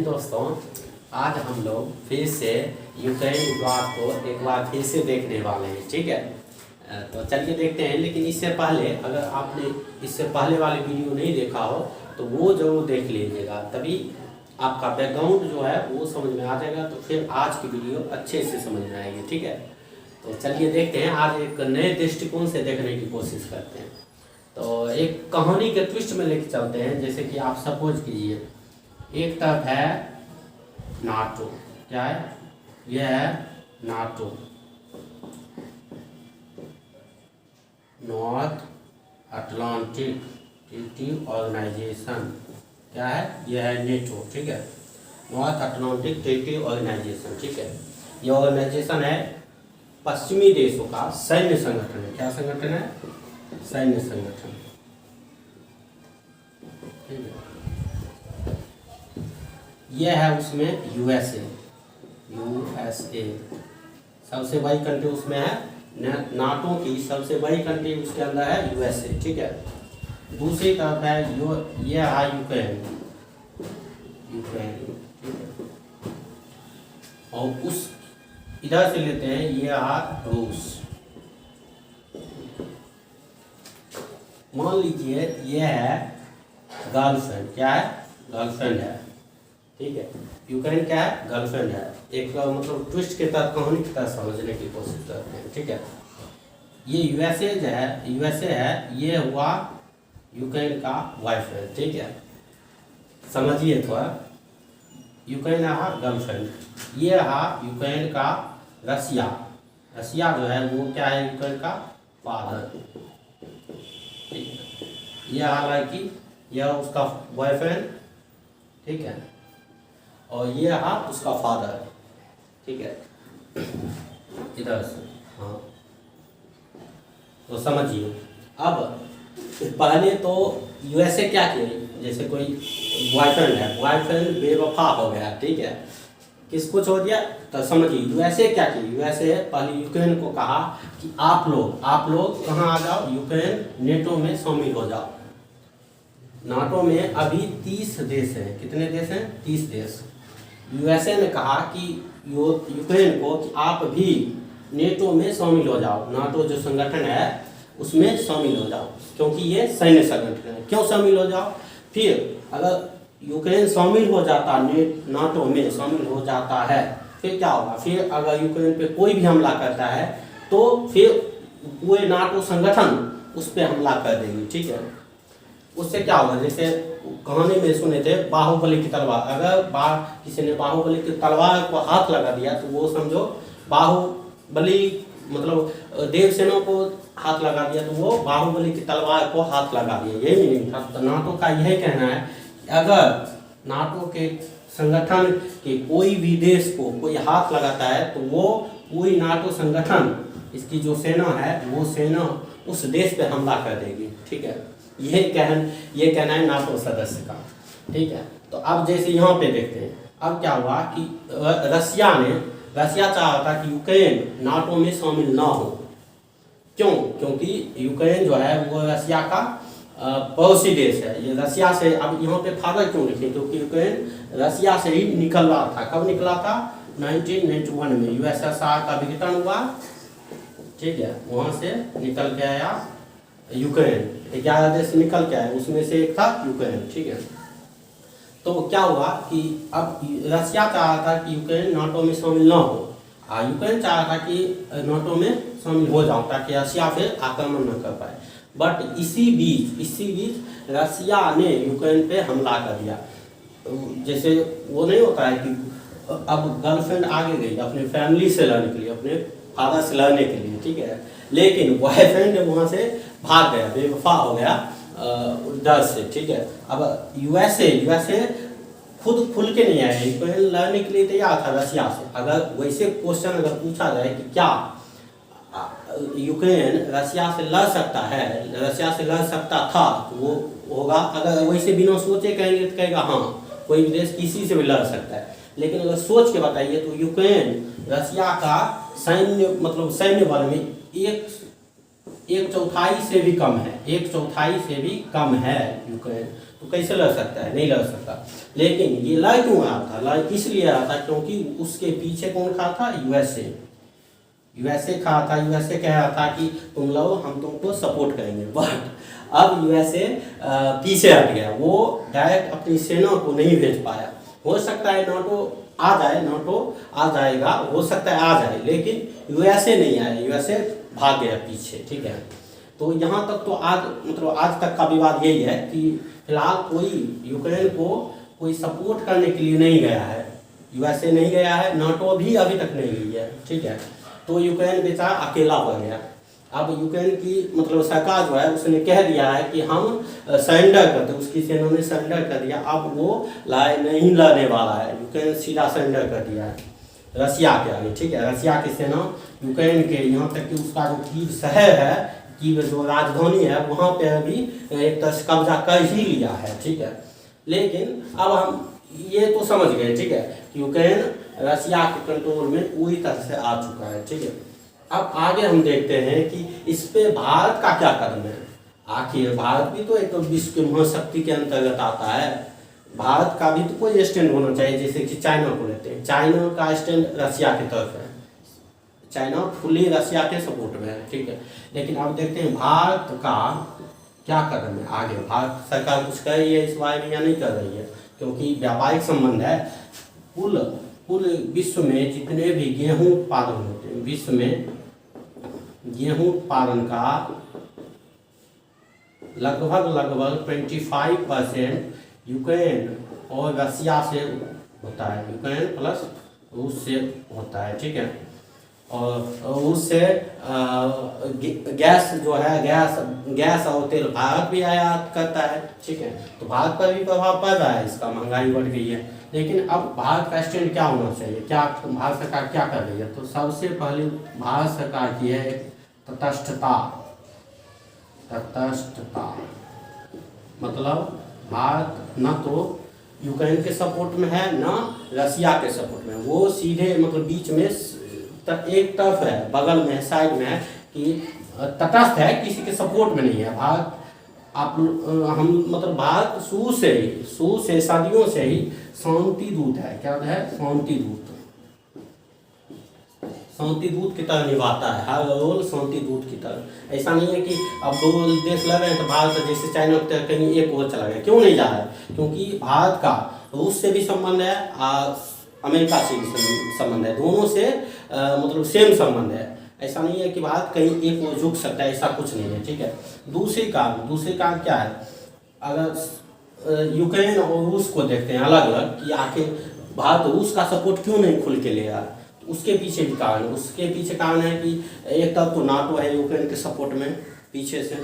दोस्तों, आज हम लोग फिर से यूक्रेन युद्ध को एक बार फिर से देखने वाले हैं। ठीक है, तो चलिए देखते हैं। लेकिन इससे पहले अगर आपने इससे पहले वाली वीडियो नहीं देखा हो तो वो जरूर देख लीजिएगा, तभी आपका बैकग्राउंड जो है वो समझ में आ जाएगा, तो फिर आज की वीडियो अच्छे से समझ में आएगी। ठीक है, तो चलिए देखते हैं। आज एक नए दृष्टिकोण से देखने की कोशिश करते हैं। तो एक कहानी के ट्विस्ट में लेके चलते हैं। जैसे कि आप सपोज कीजिए, एक तरफ है नाटो। क्या है? यह है NATO, North Atlantic Treaty Organisation. क्या है? यह है नेटो। ठीक है, नॉर्थ अटलांटिक ट्रीटी ऑर्गेनाइजेशन। ठीक है, यह ऑर्गेनाइजेशन है पश्चिमी देशों का सैन्य संगठन है। क्या संगठन है? सैन्य संगठन। ठीक है, यह है उसमें यूएसए। सबसे बड़ी कंट्री उसमें है। नाटो की सबसे बड़ी कंट्री उसके अंदर है यूएसए। ठीक है, दूसरी तरफ है यह है यूक्रेन। ठीक है, और उस इधर से लेते हैं यह है रूस। मान लीजिए यह है गर्लफ्रेंड। क्या है? गर्लफ्रेंड है। ठीक है, यूक्रेन क्या है? गर्लफ्रेंड है। एक मतलब ट्विस्ट के तहत, कहानी की तरह समझने की कोशिश करते हैं। ठीक है, ये यूएसए जो है, यूएसए है, ये हुआ यूक्रेन का बॉयफ्रेंड। ठीक है, समझिए थोड़ा। यूक्रेन रहा गर्लफ्रेंड, ये रहा यूक्रेन का रसिया। रसिया जो है वो क्या है? यूक्रेन का फादर। ठीक है, यह हालांकि यह उसका बॉयफ्रेंड। ठीक है, और ये रहा उसका फादर। ठीक है, इधर से। हाँ, तो समझिए। अब पहले तो यूएसए क्या किए, जैसे कोई बॉयफ्रेंड है, बॉयफ्रेंड बेवफा हो गया। ठीक है, किसको छोड़ दिया? तो समझिए यूएसए क्या किए। यूएसए पहले यूक्रेन को कहा कि आप लोग कहाँ आ जाओ, यूक्रेन नेटो में शामिल हो जाओ। नाटो में अभी 30 देश हैं। कितने देश हैं? 30 देश। यूएसए ने कहा कि यूक्रेन को कि आप भी नेटो में शामिल हो जाओ, नाटो जो संगठन है उसमें शामिल हो जाओ, क्योंकि ये सैन्य संगठन है। क्यों शामिल हो जाओ? फिर अगर यूक्रेन शामिल हो जाता, नाटो में शामिल हो जाता है, फिर क्या होगा? फिर अगर यूक्रेन पे कोई भी हमला करता है तो फिर पूरे नाटो संगठन उस पर हमला कर देंगे। ठीक है, उससे क्या होगा? जैसे कहानी में सुने थे बाहुबली की तलवार। अगर किसी ने बाहुबली की तलवार को हाथ लगा दिया तो वो समझो बाहुबली, मतलब देवसेना को हाथ लगा दिया तो वो बाहुबली की तलवार को हाथ लगा दिया। यही मीनिंग था। तो नाटो का यही कहना है, अगर नाटो के संगठन के कोई भी देश को कोई हाथ लगाता है तो वो पूरी नाटो संगठन, इसकी जो सेना है वो सेना उस देश पे हमला कर देगी। ठीक है, ये कहना है नाटो सदस्य का। ठीक है, तो अब जैसे यहाँ पे देखते हैं, अब क्या हुआ कि रसिया चाह रहा था कि यूक्रेन नाटो में शामिल ना हो। क्यों? क्योंकि यूक्रेन जो है वो रसिया का पड़ोसी देश है। ये रसिया से, अब यहाँ पे फादर क्यों लिखे? क्योंकि यूक्रेन रसिया से ही निकल रहा था। कब निकला था? 1991 में यूएसएसआर का विघटन हुआ। ठीक है, वहाँ से निकल के आया यूक्रेन। 11 देश निकल के आए, उसमें से एक था यूक्रेन। ठीक है, तो क्या हुआ कि अब रसिया चाह रहा था कि यूक्रेन नाटो में शामिल ना हो, और यूक्रेन चाह रहा था कि नाटो में शामिल हो जाओ ताकि रसिया फिर आक्रमण न कर पाए। बट इसी बीच रसिया ने यूक्रेन पे हमला कर दिया। जैसे वो नहीं होता है कि अब गर्लफ्रेंड आगे गई अपने फैमिली से लड़ने के लिए, अपने फादर से लड़ने के लिए। ठीक है, लेकिन बॉयफ्रेंड वहाँ से भाग गया, बेवफा हो गया डर से। ठीक है, अब यूएसए खुद खुल के नहीं आया, यूक्रेन लड़ने के लिए तैयार था रसिया से। अगर वैसे क्वेश्चन अगर पूछा जाए कि क्या यूक्रेन रसिया से लड़ सकता है, रसिया से लड़ सकता था, तो वो होगा। अगर वैसे बिना सोचे कहेंगे तो कहेगा हाँ, कोई भी देश किसी से भी लड़ सकता है। लेकिन अगर सोच के बताइए तो यूक्रेन रसिया का सैन्य बल में एक चौथाई से भी कम है। यूक्रेन। तो कैसे लड़ सकता है? नहीं लड़ सकता। लेकिन ये लड़ क्यों रहा था? लड़ इसलिए रहा था क्योंकि उसके पीछे कौन खड़ा था? यूएसए। यूएसए खड़ा था। यूएसए कह रहा था कि तुम लोग हम तुमको सपोर्ट करेंगे, बट अब यूएसए पीछे हट गया। वो डायरेक्ट अपनी सेना को नहीं भेज पाया। हो सकता है नाटो आ जाए, नाटो आ जाएगा, हो सकता है आ जाए, लेकिन यूएसए नहीं आया, यूएसए भाग गया पीछे, ठीक है। तो यहाँ तक तो आज मतलब आज तक का विवाद यही है कि फिलहाल कोई यूक्रेन को कोई सपोर्ट करने के लिए नहीं गया है, यूएसए नहीं गया है, नाटो भी अभी तक नहीं गई है, ठीक है। तो यूक्रेन बेचारा अकेला हो गया। अब यूक्रेन की मतलब सरकार जो है उसने कह दिया है कि हम सरेंडर करते, उसकी सेना ने सरेंडर कर दिया। अब वो नहीं लड़ने वाला है, यूक्रेन सीधा सरेंडर कर दिया है रसिया के आगे, ठीक है। रसिया की सेना यूक्रेन के यहाँ तक कि उसका जो कीव शहर है, कीव जो राजधानी है, वहाँ पे अभी एक तरह से कब्जा कर ही लिया है, ठीक है। लेकिन अब हम ये तो समझ गए, ठीक है, कि यूक्रेन रसिया के कंट्रोल में पूरी तरह से आ चुका है, ठीक है। अब आगे हम देखते हैं कि इस पे भारत का क्या कदम है। आखिर भारत भी तो एक तो विश्व की महाशक्ति के अंतर्गत आता है, भारत का भी तो कोई स्टैंड होना चाहिए। जैसे कि चाइना को लेते हैं, चाइना का स्टैंड रसिया की तरफ है, चाइना फुली रसिया के सपोर्ट में है, ठीक है। लेकिन अब देखते हैं भारत का क्या कदम है आगे। भारत सरकार कुछ कर रही है इस बारे में या नहीं कर रही है, क्योंकि व्यापारिक संबंध है। कुल विश्व में जितने भी गेहूं उत्पादन होते हैं, विश्व में गेहूं उत्पादन का लगभग 25% यूक्रेन और रसिया से होता है, यूक्रेन प्लस रूस से होता है, ठीक है। और उससे गैस जो है, गैस और तेल भारत भी आयात करता है, ठीक है। तो भारत पर भी प्रभाव पड़ रहा है इसका, महंगाई बढ़ गई है। लेकिन अब भारत का स्टैंड क्या होना चाहिए, क्या भारत सरकार क्या कर रही है? तो सबसे पहले भारत सरकार की है तटस्थता। मतलब भारत न तो यूक्रेन के सपोर्ट में है, ना रसिया के सपोर्ट में, वो सीधे मतलब बीच में एक तरफ है, बगल में है, साइड में है, कि तटस्थ है, किसी के सपोर्ट में नहीं है भारत। हम मतलब भारत शुरू से सदियों से ही शांति दूत है। क्या है? शांति दूत की तरह निभाता है, हर रोल शांति दूत की तरह। ऐसा नहीं है कि अब दो देश लड़ रहे हैं तो भारत जैसे चाइना की तरह कहीं एक और चला गया। क्यों नहीं जा रहा है? क्योंकि भारत का रूस से भी संबंध है, अमेरिका से भी संबंध है, दोनों से मतलब सेम संबंध है। ऐसा नहीं है कि भारत कहीं एक ओर झुक सकता है, ऐसा कुछ नहीं है, ठीक है। दूसरी कारण क्या है? अगर यूक्रेन और रूस को देखते हैं अलग अलग कि आखिर भारत रूस का सपोर्ट क्यों नहीं खुल के ले रहा, तो उसके पीछे भी कारण है। उसके पीछे कारण है कि एक तरफ तो नाटो है यूक्रेन के सपोर्ट में पीछे से,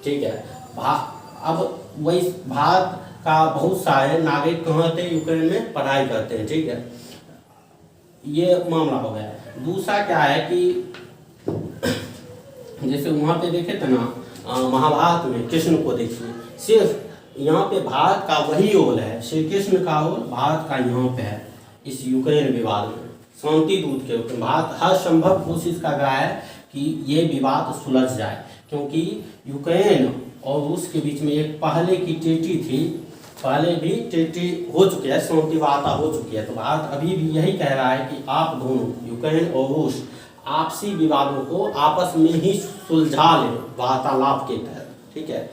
ठीक है। अब वही भारत का बहुत सारे नागरिक कहाँ थे? यूक्रेन में पढ़ाई करते हैं, ठीक है। ये मामला हो गया। दूसरा क्या है कि जैसे वहाँ पे देखे थे ना, महाभारत में कृष्ण को देखिए, सिर्फ यहाँ पे भारत का वही रोल है, श्री कृष्ण का रोल भारत का यहाँ पे है इस यूक्रेन विवाद में। शांति दूत के रूप में भारत हर संभव कोशिश कर रहा है कि ये विवाद सुलझ जाए, क्योंकि यूक्रेन और रूस के बीच में एक पहले की ट्रीटी थी, पहले भी ट्रीटी हो चुकी है, शांति वार्ता हो चुकी है। तो भारत अभी भी यही कह रहा है कि आप दोनों यूक्रेन और रूस आपसी विवादों को आपस में ही सुलझा ले वार्तालाप के तहत, ठीक है।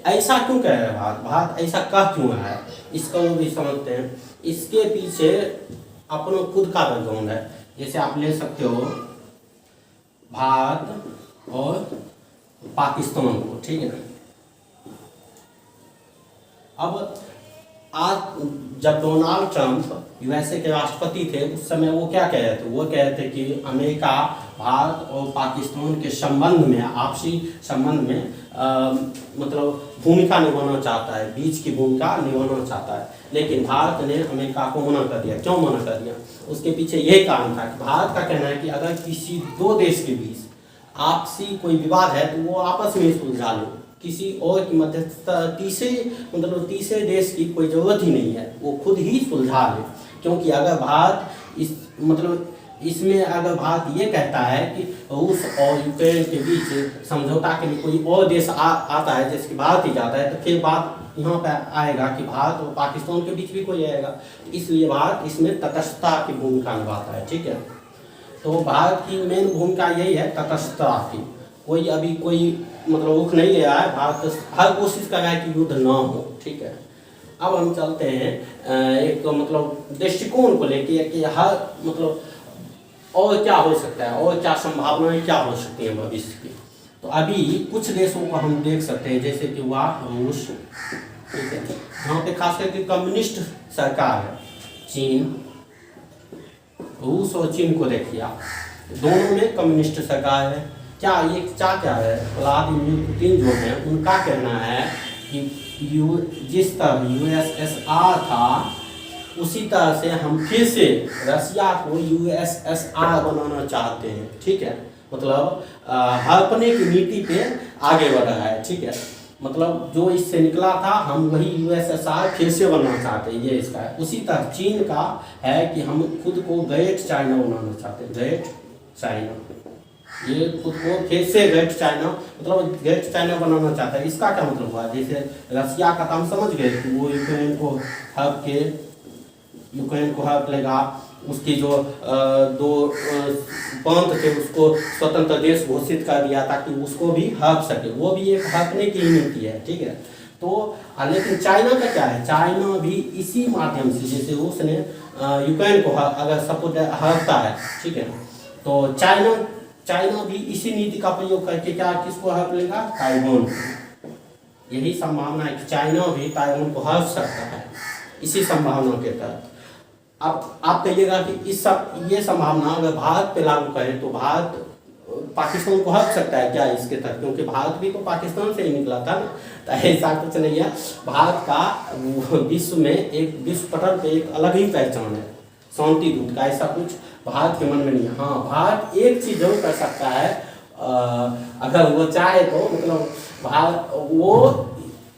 ऐसा क्यों कह रहे हैं भारत ऐसा कह क्यों रहा है, इसका वो भी समझते हैं। इसके पीछे अपना खुद का बैकग्राउंड है। जैसे आप ले सकते हो भारत और पाकिस्तान को, ठीक है। अब आज जब डोनाल्ड ट्रंप यूएसए के राष्ट्रपति थे, उस समय वो क्या कह रहे थे? वो कह रहे थे कि अमेरिका भारत और पाकिस्तान के संबंध में, आपसी संबंध में मतलब भूमिका निभाना चाहता है, बीच की भूमिका निभाना चाहता है। लेकिन भारत ने अमेरिका को मना कर दिया। क्यों मना कर दिया? उसके पीछे यही कारण था कि भारत का कहना है कि अगर किसी दो देश के बीच आपसी कोई विवाद है तो वो आपस में सुलझा लो, किसी और की मध्यस्थता तीसरे देश की कोई ज़रूरत ही नहीं है, वो खुद ही सुलझा ले। क्योंकि अगर भारत इसमें अगर भारत ये कहता है कि रूस और यूक्रेन के बीच समझौता के लिए कोई और देश आता है जैसे कि भारत ही जाता है, तो फिर बात यहाँ पे आएगा कि भारत और पाकिस्तान के बीच भी कोई आएगा। इसलिए भारत इसमें तटस्थता की भूमिका निभाता है, ठीक है। तो भारत की मेन भूमिका यही है तटस्थता की। कोई अभी कोई मतलब रुख नहीं ले रहा है, भारत हर कोशिश कर रहा है कि युद्ध ना हो, ठीक है। अब हम चलते हैं एक मतलब दृष्टिकोण को लेके कि हर मतलब और क्या हो सकता है और क्या संभावनाएं क्या हो सकती हैं भविष्य की। तो अभी कुछ देशों को हम देख सकते हैं जैसे कि हुआ रूस, ठीक है, यहाँ पे खास करके कम्युनिस्ट सरकार है। चीन, रूस और चीन को देखिए आप, दोनों में कम्युनिस्ट सरकार है। क्या ये क्या है, व्लादिमीर पुतिन जो है उनका कहना है कि जिस तरह यूएसएसआर था उसी तरह से हम फिर से रसिया को यूएसएसआर बनाना चाहते हैं, ठीक है। मतलब हड़पने की नीति पे आगे बढ़ रहा है, ठीक है। मतलब जो इससे निकला था हम वही यूएसएसआर फिर से बनना चाहते हैं, ये इसका है। उसी तरह चीन का है कि हम खुद को ग्रेट चाइना बनाना चाहते हैं, ग्रेट चाइना, ये खुद को फिर से ग्रेट चाइना मतलब ग्रेट चाइना बनाना चाहता है। इसका क्या मतलब हुआ, जैसे रसिया का काम समझ गए कि वो यूक्रेन को हड़प लेगा, उसकी जो दो प्रांत थे उसको स्वतंत्र देश घोषित कर दिया ताकि उसको भी हड़प सके, वो भी एक हड़पने की नीति है, ठीक है। तो लेकिन चाइना का क्या है, चाइना भी इसी माध्यम से जैसे रूस ने यूक्रेन को अगर सपोर्ट हड़पता है, ठीक है, तो चाइना भी इसी नीति का प्रयोग करके क्या किसको हड़प लेगा, ताइवान। यही संभावना है कि चाइना भी ताइवान को हड़प सकता है इसी संभावना के तहत। अब आप कहिएगा कि ये संभावना अगर भारत पे लागू करें तो भारत पाकिस्तान को हड़प सकता है क्या इसके तहत, क्योंकि भारत भी तो पाकिस्तान से ही निकला था ना। तो ऐसा कुछ नहीं है, भारत का विश्व में एक विश्व पटल पे एक अलग ही पहचान है, शांति दूत का, ऐसा कुछ भारत के मन में नहीं है। हाँ, भारत एक चीज जरूर कर सकता है, अगर वो चाहे तो, मतलब भारत वो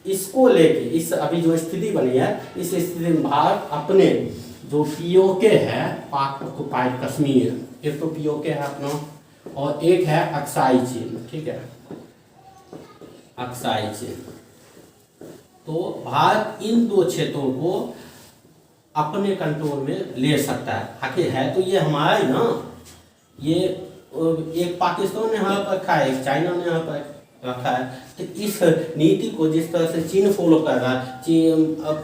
इसको लेके इस अभी जो स्थिति बनी है इस स्थिति में भारत अपने जो पीओके है, पाक ऑक्युपाइड कश्मीर, एक तो पीओके है अपना और एक है अक्साई चीन, ठीक है, अक्साई चीन। तो भारत इन दो क्षेत्रों को अपने कंट्रोल में ले सकता है। आखिर है तो ये हमारा ही ना, ये एक पाकिस्तान ने हड़प रखा है, एक चाइना ने हड़प रखा है। तो इस नीति को जिस तरह से चीन फॉलो कर रहा है,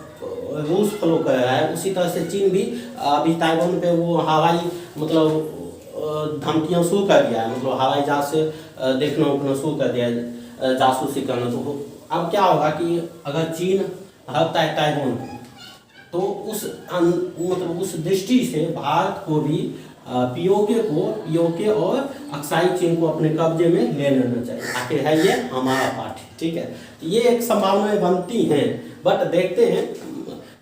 रूस फॉलो कर रहा है, उसी तरह से चीन भी अभी ताइवान पे वो हवाई मतलब धमकियाँ शुरू कर दिया है, मतलब हवाई जहाज से देखना उठना शुरू कर दिया है, जासूसी करना। तो अब क्या होगा कि अगर चीन हड़पता है ताइवान तो उस दृष्टि से भारत को भी पीओके और अक्साई चीन को अपने कब्जे में ले लेना चाहिए। आखिर है ये हमारा पार्ट, ठीक है। ये एक संभावनाएं बनती हैं, बट देखते हैं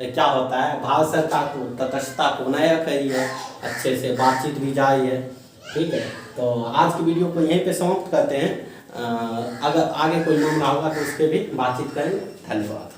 क्या होता है। भारत सरकार को तटस्थता को बनाए रख रही है, अच्छे से बातचीत भी जारी है, ठीक है। तो आज की वीडियो को यहीं पे समाप्त करते हैं। अगर आगे कोई मामला होगा तो उस पर भी बातचीत करेंगे। धन्यवाद।